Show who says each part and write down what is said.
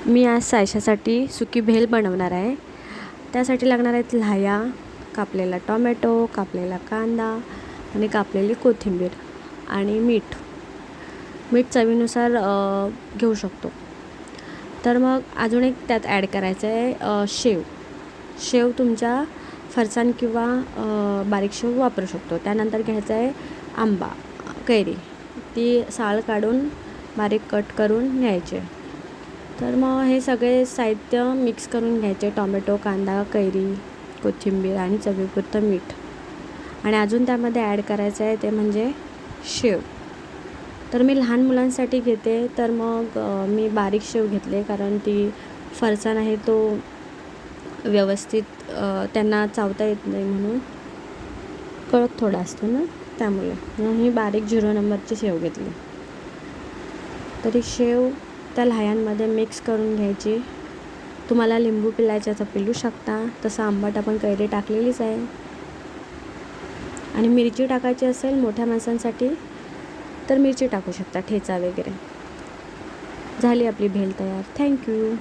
Speaker 1: मी आज सायशासाठी सुकी भेल बनवणार आहे. त्यासाठी लागणार आहेत लाह्या, कापलेला टोमॅटो, कापलेला कांदा आणि कापलेली कोथिंबीर आणि मीठ. मीठ चवीनुसार घेऊ शकतो. तर मग अजून एक त्यात ॲड करायचं आहे शेव. शेव तुमच्या फरसाण किंवा बारीक शेव वापरू शकतो. त्यानंतर घ्यायचं आहे आंबा, कैरी. ती साल काढून बारीक कट करून घ्यायचे. तर मग हे सगळे साहित्य मिक्स करून घ्यायचे. टोमॅटो, कांदा, कैरी, कोथिंबीर आणि चवीपुरतं मीठ. आणि अजून त्यामध्ये ॲड करायचं आहे ते म्हणजे शेव. तर मी लहान मुलांसाठी घेते, तर मग मी बारीक शेव घेतले, कारण ती फरसाण आहे तो व्यवस्थित त्यांना चावता येत नाही, म्हणून कडक थोडा असतो ना, त्यामुळे म्हणून मी बारीक 0 नंबरची शेव घेतली. तरी शेव त्या लाह्यांमध्ये मिक्स करून घ्यायची. तुम्हाला लिंबू पिळायचं तर पिळू शकता, तसं आंबट आपण कैरी टाकलेलीच आहे. आणि मिरची टाकायची असेल मोठ्या माणसांसाठी तर मिरची टाकू शकता, ठेचा वगैरे. झाली आपली भेल तयार. थँक्यू.